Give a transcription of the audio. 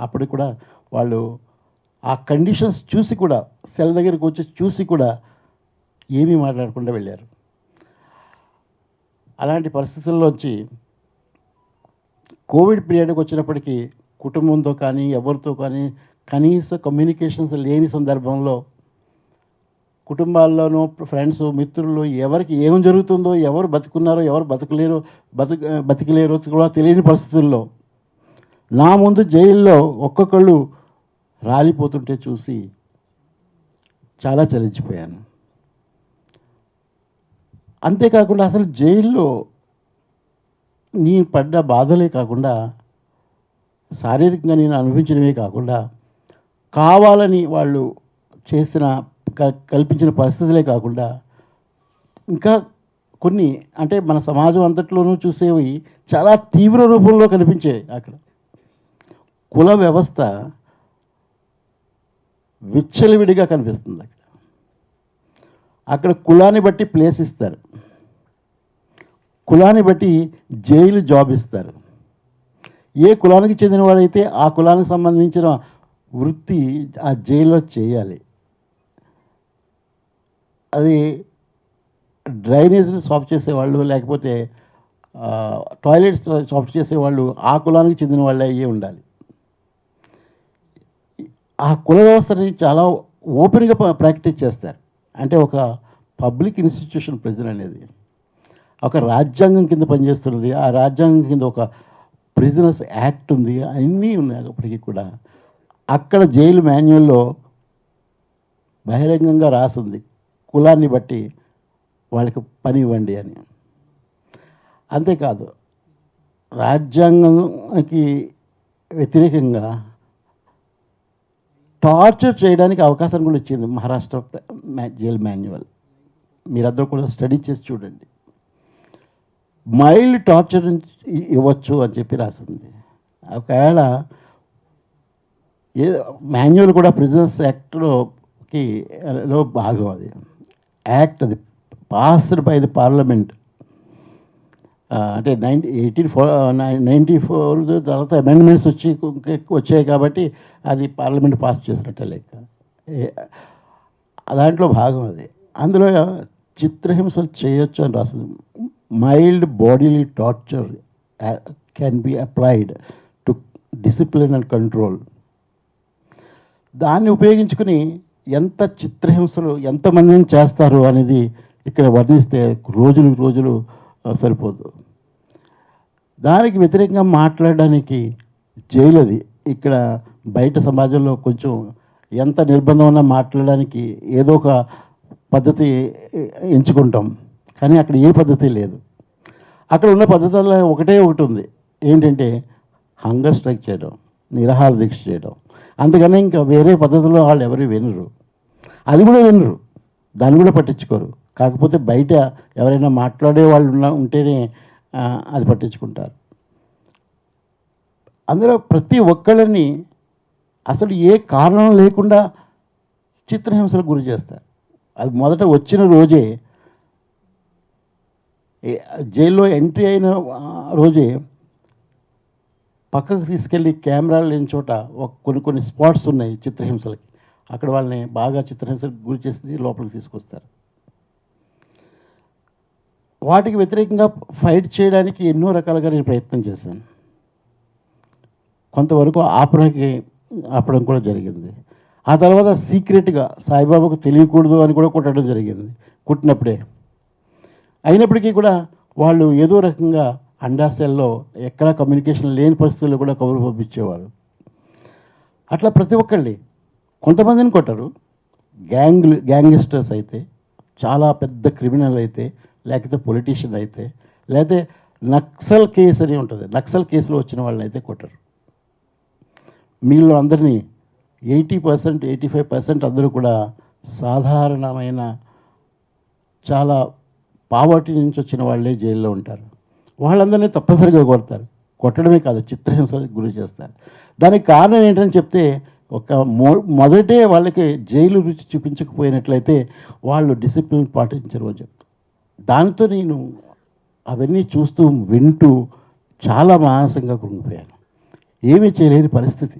అప్పటికి కూడా వాళ్ళు ఆ కండిషన్స్ చూసి కూడా సెల్ దగ్గరికి వచ్చి చూసి కూడా ఏమీ మాట్లాడకుండా వెళ్ళారు. అలాంటి పరిస్థితుల్లోంచి కోవిడ్ పీరియడ్కి వచ్చినప్పటికీ కుటుంబంతో కానీ ఎవరితో కానీ కనీస కమ్యూనికేషన్స్ లేని సందర్భంలో కుటుంబాల్లోనూ ఫ్రెండ్స్ మిత్రులు ఎవరికి ఏం జరుగుతుందో, ఎవరు బతుకున్నారో ఎవరు బతికలేరో కూడా తెలియని పరిస్థితుల్లో నా ముందు జైల్లో ఒక్కొక్కళ్ళు రాలిపోతుంటే చూసి చాలా చలించిపోయాను. అంతేకాకుండా అసలు జైల్లో నేను పడ్డ బాధలే కాకుండా, శారీరకంగా నేను అనుభవించినవే కాకుండా, కావాలని వాళ్ళు చేసిన కల్పించిన పరిస్థితులే కాకుండా ఇంకా కొన్ని అంటే మన సమాజం అంతట్లోనూ చూసేవి చాలా తీవ్ర రూపంలో కనిపించాయి. అక్కడ కుల వ్యవస్థ విచ్చలవిడిగా కనిపిస్తుంది. అక్కడ కులాన్ని బట్టి ప్లేస్ ఇస్తారు, కులాన్ని బట్టి జైలు జాబ్ ఇస్తారు. ఏ కులానికి చెందినవాడైతే ఆ కులానికి సంబంధించిన వృత్తి ఆ జైల్లో చేయాలి. అది డ్రైనేజ్ని సాఫ్ చేసేవాళ్ళు, లేకపోతే టాయిలెట్స్ సాఫ్ చేసేవాళ్ళు ఆ కులానికి చెందిన వాళ్ళే అయ్యే ఉండాలి. ఆ కుల వ్యవస్థని చాలా ఓపెన్గా ప్రాక్టీస్ చేస్తారు. అంటే ఒక పబ్లిక్ ఇన్స్టిట్యూషన్ ప్రిజన్ అనేది ఒక రాజ్యాంగం కింద పనిచేస్తున్నది. ఆ రాజ్యాంగం కింద ఒక ప్రిజనర్స్ యాక్ట్ ఉంది, అన్నీ ఉన్నాయి. అప్పటికీ కూడా అక్కడ జైలు మాన్యువల్లో బహిరంగంగా రాసింది కులాన్ని బట్టి వాళ్ళకి పని ఇవ్వండి అని. అంతేకాదు రాజ్యాంగానికి వ్యతిరేకంగా టార్చర్ చేయడానికి అవకాశం కూడా ఇచ్చింది మహారాష్ట్ర జైల్ మాన్యువల్. మీరందరూ కూడా స్టడీ చేసి చూడండి. మైల్డ్ టార్చర్ ఇవ్వచ్చు అని చెప్పి రాసింది. ఒకవేళ ఏ మాన్యువల్ కూడా ప్రిజనర్స్ యాక్ట్లోకి భాగం. అది యాక్ట్, అది పాస్డ్ బై ది పార్లమెంట్. అంటే 1894 తర్వాత అమెండ్మెంట్స్ వచ్చాయి కాబట్టి అది పార్లమెంట్ పాస్ చేసినట్టే లెక్క. దాంట్లో భాగం అది. అందులో చిత్రహింసలు చేయొచ్చు అని రాస్తుంది. Mild bodily torture can be applied to discipline and control. దాన్ని ఉపయోగించుకుని ఎంత చిత్రహింసలు ఎంతమందిని చేస్తారు అనేది ఇక్కడ వర్ణిస్తే రోజులు సరిపోదు. దానికి వ్యతిరేకంగా మాట్లాడడానికి జైలు అది. ఇక్కడ బయట సమాజంలో కొంచెం ఎంత నిర్బంధం ఉన్నా మాట్లాడడానికి ఏదో ఒక పద్ధతి ఎంచుకుంటాం, కానీ అక్కడ ఏ పద్ధతి లేదు. అక్కడ ఉన్న పద్ధతుల్లో ఒకటి ఉంది, ఏంటంటే హంగర్ స్ట్రైక్ చేయడం, నిరాహార దీక్ష చేయడం. అందుకని ఇంకా వేరే పద్ధతుల్లో వాళ్ళు ఎవరు వినరు, అది కూడా వినరు, దాన్ని కూడా పట్టించుకోరు. కాకపోతే బయట ఎవరైనా మాట్లాడే వాళ్ళు ఉంటేనే అది పట్టించుకుంటారు. అందులో ప్రతి ఒక్కళ్ళని అసలు ఏ కారణం లేకుండా చిత్రహింసలకు గురి చేస్తారు. అది మొదట వచ్చిన రోజే, జైల్లో ఎంట్రీ అయిన రోజే పక్కకు తీసుకెళ్ళి కెమెరాలు లేని చోట కొన్ని స్పాట్స్ ఉన్నాయి చిత్రహింసలకి. అక్కడ వాళ్ళని బాగా చిత్రహింసలకు గురి చేసి లోపలికి తీసుకొస్తారు. వాటికి వ్యతిరేకంగా ఫైట్ చేయడానికి ఎన్నో రకాలుగా నేను ప్రయత్నం చేశాను. కొంతవరకు ఆపడం కూడా జరిగింది. ఆ తర్వాత సీక్రెట్గా సాయిబాబాకు తెలియకూడదు అని కూడా కొట్టడం జరిగింది, కుట్టినప్పుడే. అయినప్పటికీ కూడా వాళ్ళు ఏదో రకంగా అండాసెల్లో ఎక్కడా కమ్యూనికేషన్ లేని పరిస్థితుల్లో కూడా కబురు పంపించేవారు. అట్లా ప్రతి ఒక్కళ్ళని, కొంతమందిని కొట్టరు. గ్యాంగ్స్టర్స్ అయితే, చాలా పెద్ద క్రిమినల్ అయితే, లేకపోతే పొలిటీషియన్ అయితే, లేకపోతే నక్సల్ కేసు అని ఉంటుంది, నక్సల్ కేసులో వచ్చిన వాళ్ళని అయితే కొట్టరు. మీలో అందరినీ 80%, 85% అందరూ కూడా సాధారణమైన చాలా పావర్టీ నుంచి వచ్చిన వాళ్ళే జైల్లో ఉంటారు. వాళ్ళందరినీ తప్పనిసరిగా కొడతారు. కొట్టడమే కాదు, చిత్రహింసలకు గురి చేస్తారు. దానికి కారణం ఏంటని చెప్తే, మొదటే వాళ్ళకి జైలు రుచి చూపించకపోయినట్లయితే వాళ్ళు డిసిప్లిన్ పాటించరు అని చెప్తారు. దాంతో నేను అవన్నీ చూస్తూ వింటూ చాలా మానసికంగా కృంగిపోయాను. ఏమీ చేయలేని పరిస్థితి.